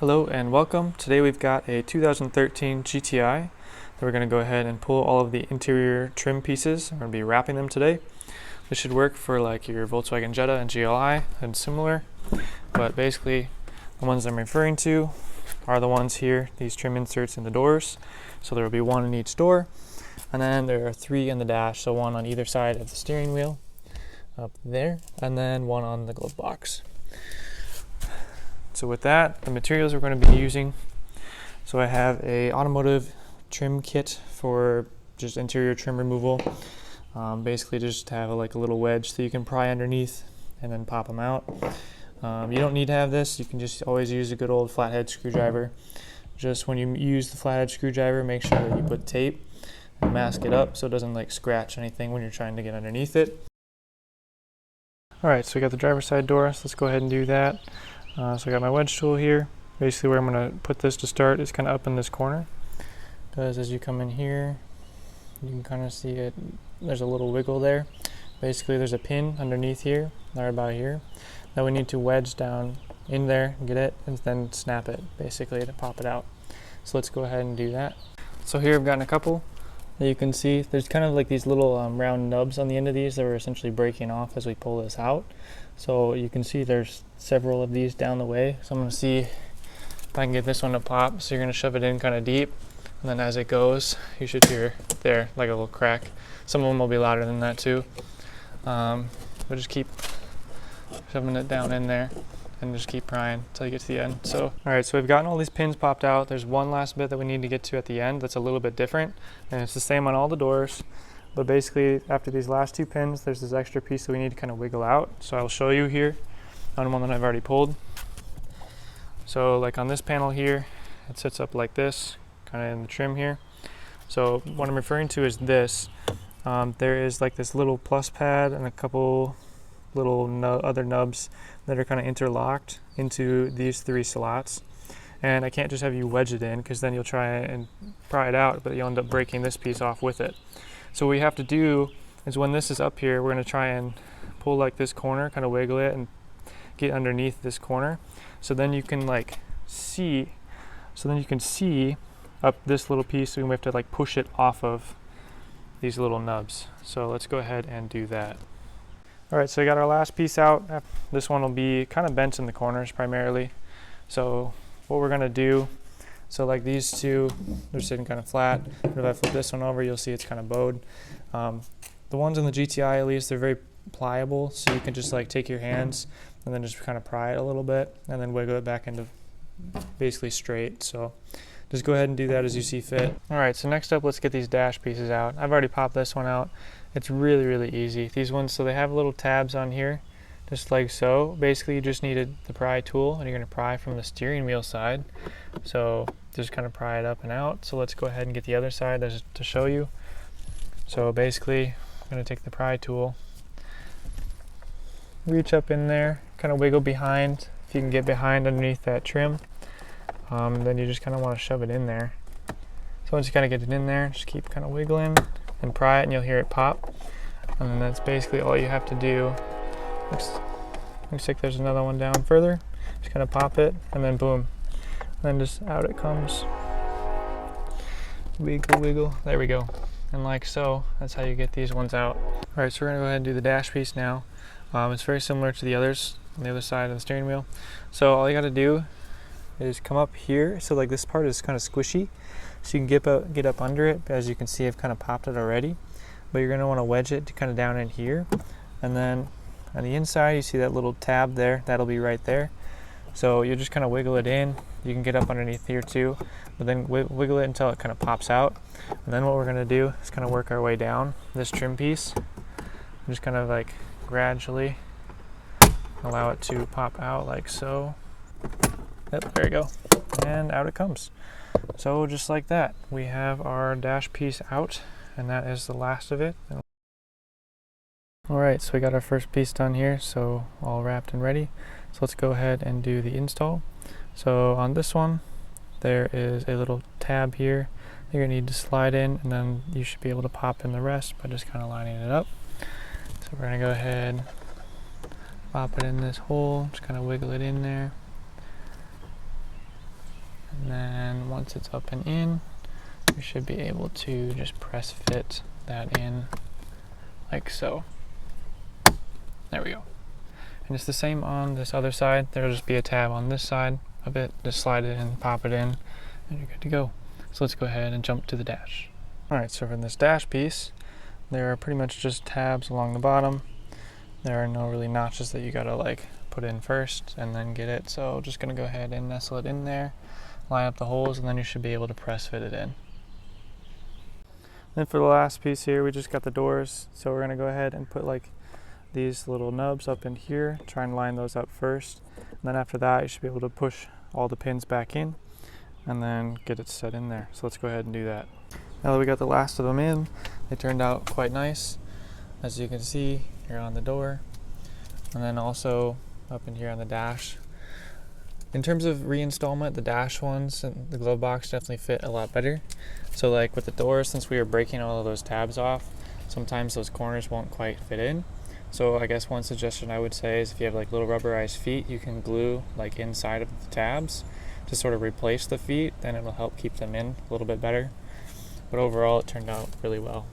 Hello and welcome. Today we've got a 2013 GTI that we're going to go ahead and pull all of the interior trim pieces. We're going to be wrapping them today. This should work for like your Volkswagen Jetta and GLI and similar, but basically the ones I'm referring to are the ones here, these trim inserts in the doors. So there will be one in each door, and then there are three in the dash, so one on either side of the steering wheel up there, and then one on the glove box. So with that, the materials we're going to be using, so I have a automotive trim kit for just interior trim removal. Basically just have like a little wedge so you can pry underneath and then pop them out. You don't need to have this, you can just always use a good old flathead screwdriver. Just when you use the flathead screwdriver, make sure that you put tape and mask it up so it doesn't like scratch anything when you're trying to get underneath it. Alright, so we got the driver's side door, so let's go ahead and do that. So I got my wedge tool here. Basically where I'm going to put this to start is kind of up in this corner, because as you come in here you can kind of see it, there's a little wiggle there. Basically there's a pin underneath here, right about here, that we need to wedge down in there, get it, and then snap it basically to pop it out. So let's go ahead and do that. So here I've gotten a couple that you can see. There's kind of like these little round nubs on the end of these that we're essentially breaking off as we pull this out. So you can see there's several of these down the way. So I'm going to see if I can get this one to pop. So you're going to shove it in kind of deep, and then as it goes you should hear there like a little crack. Some of them will be louder than that too. But just keep shoving it down in there and just keep prying until you get to the end. So alright, so we've gotten all these pins popped out. There's one last bit that we need to get to at the end that's a little bit different, and it's the same on all the doors. But basically after these last two pins there's this extra piece that we need to kind of wiggle out. So I'll show you here on one that I've already pulled. So like on this panel here, it sits up like this, kind of in the trim here. So what I'm referring to is this. There is like this little plus pad and a couple little other nubs that are kind of interlocked into these three slots. And I can't just have you wedge it in, because then you'll try and pry it out, but you'll end up breaking this piece off with it. So what we have to do is when this is up here, we're going to try and pull like this corner, kind of wiggle it and get underneath this corner. So then you can like see, up this little piece, so we have to like push it off of these little nubs. So let's go ahead and do that. Alright, so we got our last piece out. This one will be kind of bent in the corners primarily. So what we're going to do, so like these two, they're sitting kind of flat. If I flip this one over, you'll see it's kind of bowed. The ones in the GTI at least, they're very pliable, so you can just like take your hands and then just kind of pry it a little bit and then wiggle it back into basically straight. So just go ahead and do that as you see fit. Alright, so next up let's get these dash pieces out. I've already popped this one out. It's really, really easy. These ones, so they have little tabs on here, just like so. Basically you just needed the pry tool, and you're going to pry from the steering wheel side. So just kind of pry it up and out. So let's go ahead and get the other side to show you. So basically I'm going to take the pry tool, reach up in there, kind of wiggle behind, if you can get behind underneath that trim. Then you just kind of want to shove it in there. So once you kind of get it in there, just keep kind of wiggling and pry it, and you'll hear it pop. And then that's basically all you have to do. Looks like there's another one down further. Just kind of pop it, and then boom. And then just out it comes. Wiggle, wiggle. There we go. And like so, that's how you get these ones out. Alright, so we're going to go ahead and do the dash piece now. It's very similar to the others on the other side of the steering wheel. So all you got to do is come up here. So like this part is kind of squishy, so you can get up under it. As you can see, I've kind of popped it already, but you're going to want to wedge it kind of down in here. And then on the inside you see that little tab there, that'll be right there. So you just kind of wiggle it in. You can get up underneath here too, but then wiggle it until it kind of pops out. And then what we're going to do is kind of work our way down this trim piece, just kind of like gradually allow it to pop out like so. Yep, there you go, and out it comes. So just like that, we have our dash piece out, and that is the last of it. Alright, so we got our first piece done here, so all wrapped and ready. So let's go ahead and do the install. So on this one, there is a little tab here you're going to need to slide in, and then you should be able to pop in the rest by just kind of lining it up. So we're going to go ahead, pop it in this hole, just kind of wiggle it in there. And then once it's up and in, we should be able to just press fit that in like so. There we go. And it's the same on this other side. There'll just be a tab on this side of it. Just slide it in, pop it in, and you're good to go. So let's go ahead and jump to the dash. Alright, so for this dash piece, there are pretty much just tabs along the bottom. There are no really notches that you gotta like put in first and then get it. So just gonna go ahead and nestle it in there, line up the holes, and then you should be able to press fit it in. Then for the last piece here, we just got the doors. So we're gonna go ahead and put like these little nubs up in here, try and line those up first. And then after that, you should be able to push all the pins back in and then get it set in there. So let's go ahead and do that. Now that we got the last of them in, they turned out quite nice. As you can see here on the door, and then also up in here on the dash. In terms of reinstallment, the dash ones and the glove box definitely fit a lot better. So like with the doors, since we were breaking all of those tabs off, sometimes those corners won't quite fit in. So I guess one suggestion I would say is if you have like little rubberized feet, you can glue like inside of the tabs to sort of replace the feet, then it'll help keep them in a little bit better. But overall, it turned out really well.